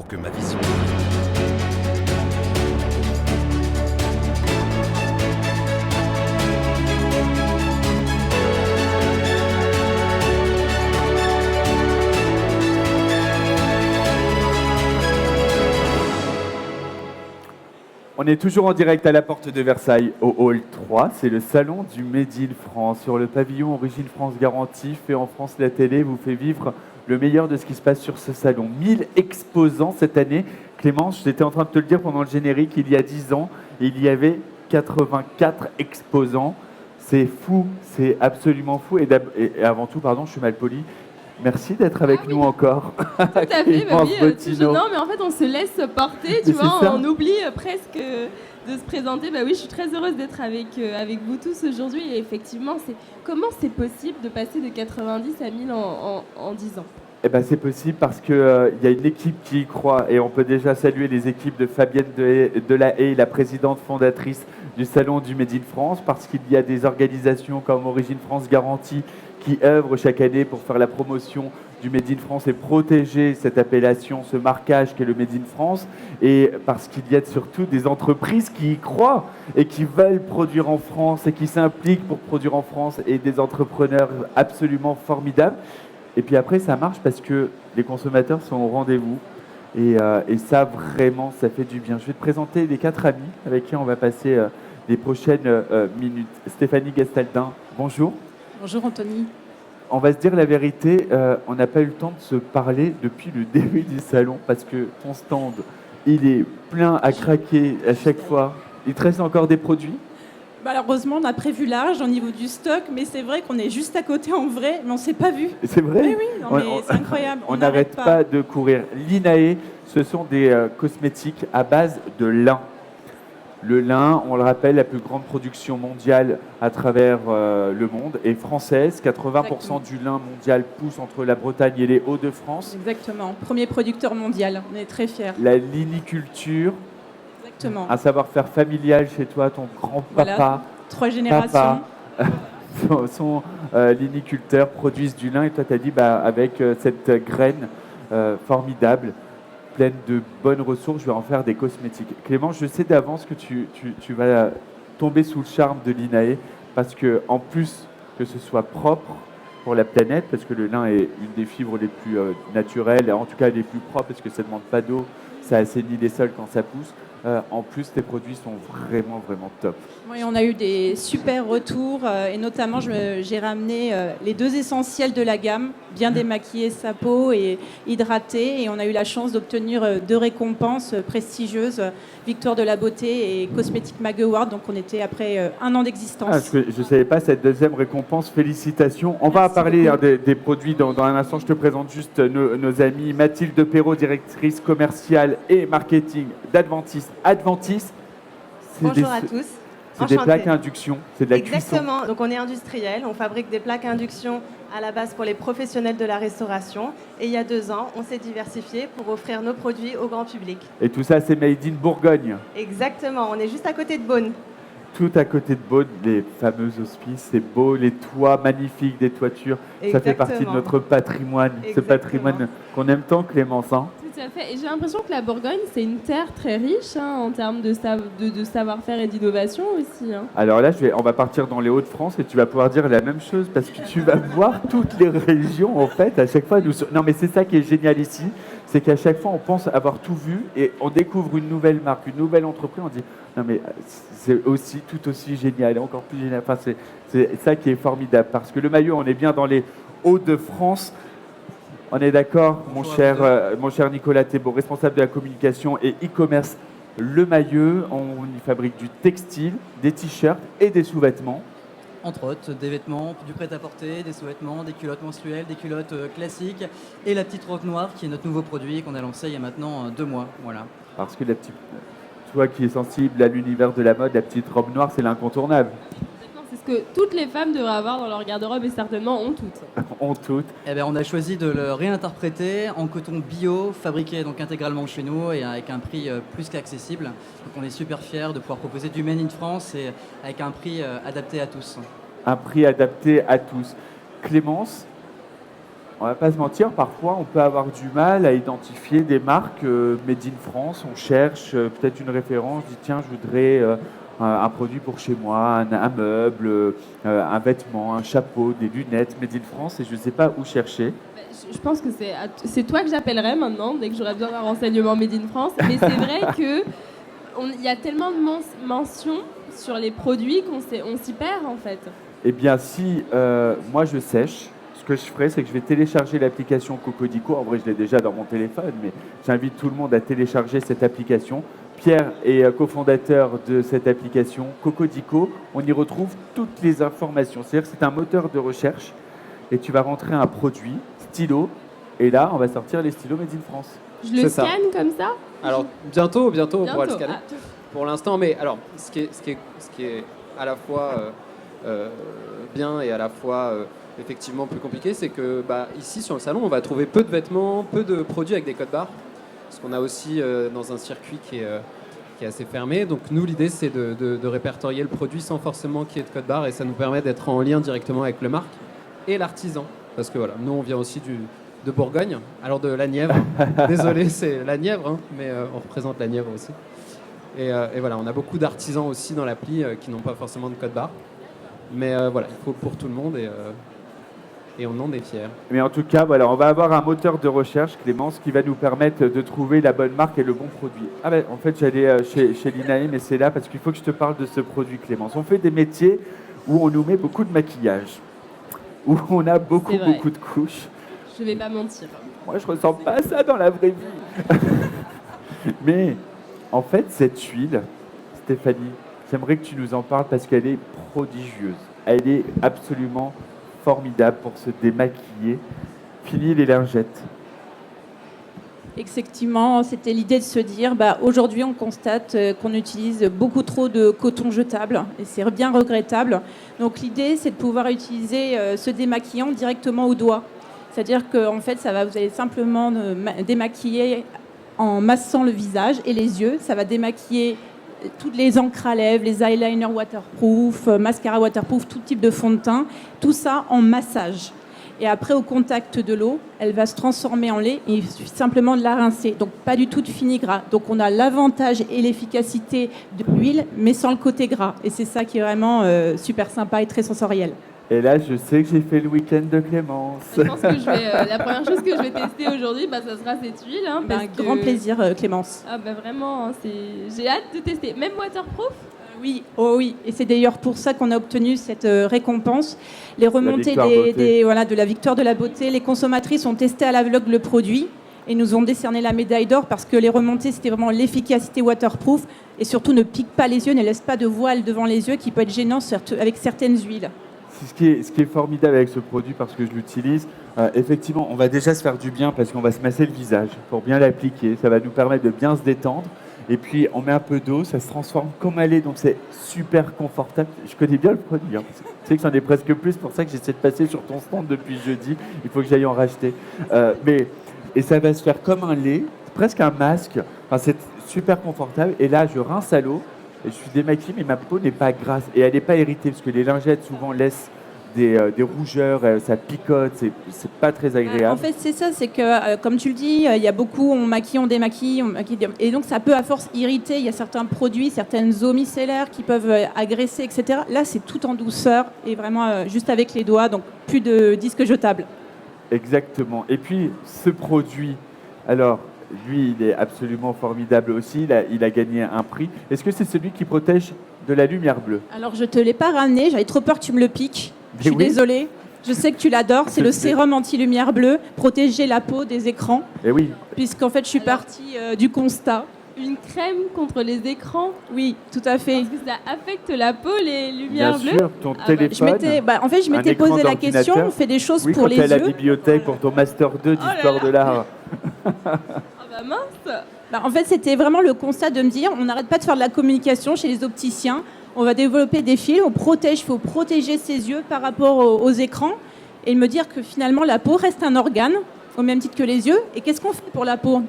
pour que ma vision... On est toujours en direct à la porte de Versailles, au hall 3. C'est le salon du Made in France. Sur le pavillon Origine France Garantie, fait en France la télé, vous fait vivre le meilleur de ce qui se passe sur ce salon. 1000 exposants cette année. Clémence, j'étais en train de te le dire pendant le générique, il y a 10 ans, il y avait 84 exposants. C'est fou, c'est absolument fou. Et avant tout, pardon, je suis mal poli. Merci d'être avec nous encore. Tout à fait, bah oui, toujours, non, mais en fait, on se laisse porter, tu vois, on oublie presque de se présenter. Bah oui, je suis très heureuse d'être avec vous tous aujourd'hui. Et effectivement, comment c'est possible de passer de 90 à 1000 en 10 ans? Eh ben, c'est possible parce qu'il y a une équipe qui y croit et on peut déjà saluer les équipes de Fabienne Delahaye, la présidente fondatrice du Salon du Made in France, parce qu'il y a des organisations comme Origine France Garantie qui œuvrent chaque année pour faire la promotion du Made in France et protéger cette appellation, ce marquage qu'est le Made in France, et parce qu'il y a surtout des entreprises qui y croient et qui veulent produire en France et qui s'impliquent pour produire en France, et des entrepreneurs absolument formidables. Et puis après, ça marche parce que les consommateurs sont au rendez-vous. Et ça, vraiment, ça fait du bien. Je vais te présenter les 4 amis avec qui on va passer les prochaines minutes. Stéphanie Gastaldin, bonjour. Bonjour Anthony. On va se dire la vérité, on n'a pas eu le temps de se parler depuis le début du salon parce que ton stand, il est plein à craquer à chaque fois. Il te reste encore des produits ? Malheureusement, on a prévu large au niveau du stock, mais c'est vrai qu'on est juste à côté en vrai, mais on ne s'est pas vu. C'est vrai ? Oui, mais c'est incroyable. On n'arrête pas de courir. L'INAE, ce sont des cosmétiques à base de lin. Le lin, on le rappelle, la plus grande production mondiale à travers le monde est française. 80% Exactement. du lin mondial pousse entre la Bretagne et les Hauts-de-France. Exactement. Premier producteur mondial. On est très fiers. La liniculture, Exactement. un savoir-faire familial chez toi, ton grand-papa, Voilà. 3 générations. sont liniculteurs, produisent du lin. Et toi, tu as dit, avec cette graine formidable, pleine de bonnes ressources, je vais en faire des cosmétiques. Clément, je sais d'avance que tu vas tomber sous le charme de l'INAE parce que, en plus que ce soit propre pour la planète, parce que le lin est une des fibres les plus naturelles, en tout cas les plus propres, parce que ça ne demande pas d'eau, ça assainit les sols quand ça pousse. En plus, tes produits sont vraiment, vraiment top. Oui, on a eu des super retours et notamment j'ai ramené les 2 essentiels de la gamme, bien démaquiller sa peau et hydrater, et on a eu la chance d'obtenir 2 récompenses prestigieuses, Victoire de la beauté et Cosmetic Mag Award, donc on était après 1 an d'existence. Je ne savais pas cette 2e récompense, félicitations. On va parler des produits dans un instant. Je te présente juste nos amis. Mathilde Perrault, directrice commerciale et marketing d'Adventis. Adventis, bonjour à tous. C'est des plaques à induction, c'est de la cuisson. Exactement, donc on est industriel, on fabrique des plaques à induction à la base pour les professionnels de la restauration. Et il y a 2 ans, on s'est diversifié pour offrir nos produits au grand public. Et tout ça, c'est made in Bourgogne. Exactement, on est juste à côté de Beaune. Tout à côté de Beaune, les fameux hospices, c'est beau, les toits magnifiques, des toitures. Exactement. Ça fait partie de notre patrimoine, ce patrimoine qu'on aime tant, Clémence. Hein. Tout à fait. Et j'ai l'impression que la Bourgogne, c'est une terre très riche en termes de savoir-faire et d'innovation aussi. Hein. Alors là, on va partir dans les Hauts-de-France et tu vas pouvoir dire la même chose parce que tu vas voir toutes les régions, en fait, à chaque fois. Non, mais c'est ça qui est génial ici, c'est qu'à chaque fois, on pense avoir tout vu et on découvre une nouvelle marque, une nouvelle entreprise. On dit, non, mais c'est tout aussi génial, encore plus génial. Enfin, c'est ça qui est formidable parce que le maillot, on est bien dans les Hauts-de-France. On est d'accord, mon cher Nicolas Thébault, responsable de la communication et e-commerce Le Maillot. On y fabrique du textile, des t-shirts et des sous-vêtements. Entre autres, des vêtements, du prêt-à-porter, des sous-vêtements, des culottes menstruelles, des culottes classiques et la petite robe noire qui est notre nouveau produit qu'on a lancé il y a maintenant 2 mois. Voilà. Parce que toi qui es sensible à l'univers de la mode, la petite robe noire, c'est l'incontournable. C'est ce que toutes les femmes devraient avoir dans leur garde-robe et certainement ont toutes. Ont toutes. Eh bien, on a choisi de le réinterpréter en coton bio, fabriqué donc intégralement chez nous et avec un prix plus qu'accessible. Donc on est super fiers de pouvoir proposer du Made in France et avec un prix adapté à tous. Un prix adapté à tous. Clémence, on va pas se mentir, parfois on peut avoir du mal à identifier des marques made in France. On cherche peut-être une référence, on dit tiens, je voudrais un produit pour chez moi, un meuble, un vêtement, un chapeau, des lunettes made in France, et je ne sais pas où chercher. Je pense que c'est toi que j'appellerai maintenant, dès que j'aurai besoin d'un renseignement made in France. Mais c'est vrai qu'il y a tellement de mentions sur les produits qu'on s'y perd en fait. Eh bien, si moi je sèche, ce que je ferai, c'est que je vais télécharger l'application Cocodico. En vrai, je l'ai déjà dans mon téléphone, mais j'invite tout le monde à télécharger cette application. Pierre est cofondateur de cette application Cocodico. On y retrouve toutes les informations. C'est-à-dire que c'est un moteur de recherche et tu vas rentrer un produit, stylo, et là, on va sortir les stylos Made in France. Je le scanne comme ça? Alors, bientôt, on pourra le scanner. Pour l'instant, mais alors, ce qui est à la fois bien et à la fois effectivement plus compliqué, c'est que ici sur le salon, on va trouver peu de vêtements, peu de produits avec des codes barres, parce qu'on a aussi dans un circuit qui est assez fermé. Donc nous, l'idée, c'est de répertorier le produit sans forcément qu'il y ait de code barre, et ça nous permet d'être en lien directement avec le marque et l'artisan, parce que voilà, nous on vient aussi de Bourgogne, alors de la Nièvre. Désolé, c'est la Nièvre, hein, mais on représente la Nièvre aussi. Et voilà, on a beaucoup d'artisans aussi dans l'appli qui n'ont pas forcément de code barre. Mais voilà, il faut pour tout le monde et on en est fiers. Mais en tout cas, voilà, on va avoir un moteur de recherche, Clémence, qui va nous permettre de trouver la bonne marque et le bon produit. Ah ben, en fait, j'allais chez Linae, mais c'est là parce qu'il faut que je te parle de ce produit, Clémence. On fait des métiers où on nous met beaucoup de maquillage, où on a beaucoup de couches. Je vais pas mentir. Moi, je ressens pas ça dans la vraie vie. Mais en fait, cette huile, Stéphanie, j'aimerais que tu nous en parles parce qu'elle est prodigieuse. Elle est absolument formidable pour se démaquiller. Fini les lingettes. Effectivement, c'était l'idée de se dire, aujourd'hui on constate qu'on utilise beaucoup trop de coton jetable et c'est bien regrettable. Donc l'idée, c'est de pouvoir utiliser ce démaquillant directement au doigt. C'est-à-dire qu'en fait, vous allez simplement démaquiller en massant le visage et les yeux. Ça va démaquiller toutes les encres à lèvres, les eyeliners waterproof, mascara waterproof, tout type de fond de teint. Tout ça en massage. Et après, au contact de l'eau, elle va se transformer en lait et il suffit simplement de la rincer. Donc, pas du tout de fini gras. Donc, on a l'avantage et l'efficacité de l'huile, mais sans le côté gras. Et c'est ça qui est vraiment super sympa et très sensoriel. Et là, je sais que j'ai fait le week-end de Clémence. Je pense que la première chose que je vais tester aujourd'hui, ça sera cette huile. Hein, grand plaisir, Clémence. Ah vraiment, hein, j'ai hâte de tester. Même waterproof? Oui, oui. Et c'est d'ailleurs pour ça qu'on a obtenu cette récompense. Les remontées de la victoire de la beauté. Les consommatrices ont testé à l'aveugle le produit et nous ont décerné la médaille d'or parce que les remontées, c'était vraiment l'efficacité waterproof et surtout ne pique pas les yeux, ne laisse pas de voile devant les yeux qui peut être gênant avec certaines huiles. Ce qui est formidable avec ce produit, parce que je l'utilise, effectivement, on va déjà se faire du bien parce qu'on va se masser le visage pour bien l'appliquer. Ça va nous permettre de bien se détendre. Et puis, on met un peu d'eau, ça se transforme comme un lait, donc c'est super confortable. Je connais bien le produit. Hein. Tu sais que j'en ai presque plus, c'est pour ça que j'essaie de passer sur ton stand depuis jeudi. Il faut que j'aille en racheter. Et ça va se faire comme un lait, presque un masque. Enfin, c'est super confortable. Et là, je rince à l'eau. Et je suis démaquillée, mais ma peau n'est pas grasse et elle n'est pas irritée parce que les lingettes souvent laissent des rougeurs, ça picote, c'est pas très agréable. En fait, c'est ça, c'est que comme tu le dis, il y a beaucoup, on maquille, on démaquille, et donc ça peut à force irriter. Il y a certains produits, certaines eaux micellaires qui peuvent agresser, etc. Là, c'est tout en douceur et vraiment juste avec les doigts, donc plus de disques jetables. Exactement. Et puis, ce produit, alors, lui, il est absolument formidable aussi. Il a gagné un prix. Est-ce que c'est celui qui protège de la lumière bleue? Alors, je ne te l'ai pas ramené. J'avais trop peur que tu me le piques. Je suis désolée. Je sais que tu l'adores. C'est le sérum anti-lumière bleue. Protéger la peau des écrans. Et oui. Puisqu'en fait, je suis partie du constat. Une crème contre les écrans? Oui, tout à fait. Parce que ça affecte la peau, les lumières bleues? Bien sûr, ton téléphone. En fait, je m'étais posé la question. On fait des choses pour les yeux. Oui, quand tu es à la bibliothèque pour ton Master 2 d'histoire de l'art. Mince. En fait, c'était vraiment le constat de me dire, on n'arrête pas de faire de la communication chez les opticiens. On va développer des fils, il faut protéger ses yeux par rapport aux écrans. Et me dire que finalement, la peau reste un organe, au même titre que les yeux. Et qu'est-ce qu'on fait pour la peau?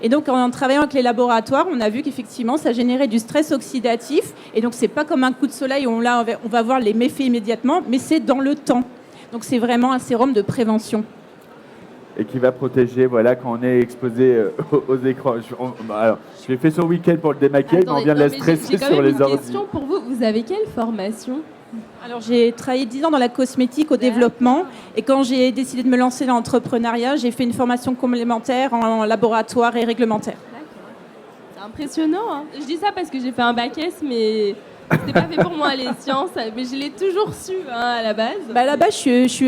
Et donc, en travaillant avec les laboratoires, on a vu qu'effectivement, ça générait du stress oxydatif. Et donc, c'est pas comme un coup de soleil où on va voir les méfaits immédiatement, mais c'est dans le temps. Donc, c'est vraiment un sérum de prévention. et qui va protéger voilà, quand on est exposé aux écrans. Alors, je l'ai fait ce week-end pour le démaquiller, mais on vient de la stresser sur les ordi. J'ai question pour vous. Vous avez quelle formation? Alors j'ai travaillé 10 ans dans la cosmétique au développement et quand j'ai décidé de me lancer dans l'entrepreneuriat, j'ai fait une formation complémentaire en laboratoire et réglementaire. D'accord. C'est impressionnant. Hein. Je dis ça parce que j'ai fait un bac S, mais c'était pas fait pour moi les sciences, mais je l'ai toujours su à la base. À la base,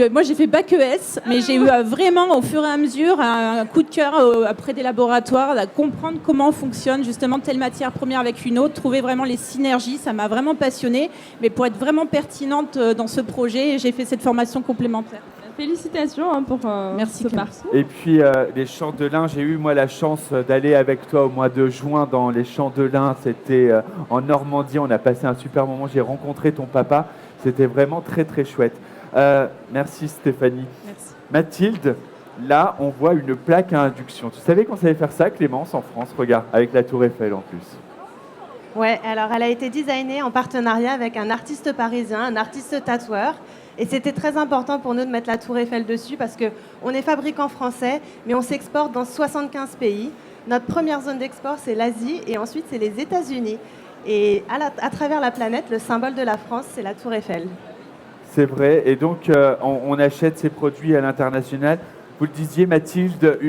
moi j'ai fait bac ES, mais j'ai eu vraiment au fur et à mesure un coup de cœur après des laboratoires, à comprendre comment fonctionne justement telle matière première avec une autre, trouver vraiment les synergies, ça m'a vraiment passionnée. Mais pour être vraiment pertinente dans ce projet, j'ai fait cette formation complémentaire. Félicitations pour ce parcours. Et puis les champs de lin, j'ai eu moi la chance d'aller avec toi au mois de juin dans les champs de lin. C'était en Normandie, on a passé un super moment. J'ai rencontré ton papa, c'était vraiment très très chouette. Merci Stéphanie. Merci. Mathilde, là on voit une plaque à induction. Tu savais qu'on savait faire ça, Clémence, en France? Regarde, avec la Tour Eiffel en plus. Ouais, alors elle a été designée en partenariat avec un artiste parisien, un artiste tatoueur. Et c'était très important pour nous de mettre la Tour Eiffel dessus parce qu'on est fabricant français, mais on s'exporte dans 75 pays. Notre première zone d'export, c'est l'Asie et ensuite, c'est les États-Unis. Et à travers la planète, le symbole de la France, c'est la Tour Eiffel. C'est vrai. Et donc, on achète ces produits à l'international. Vous le disiez, Mathilde,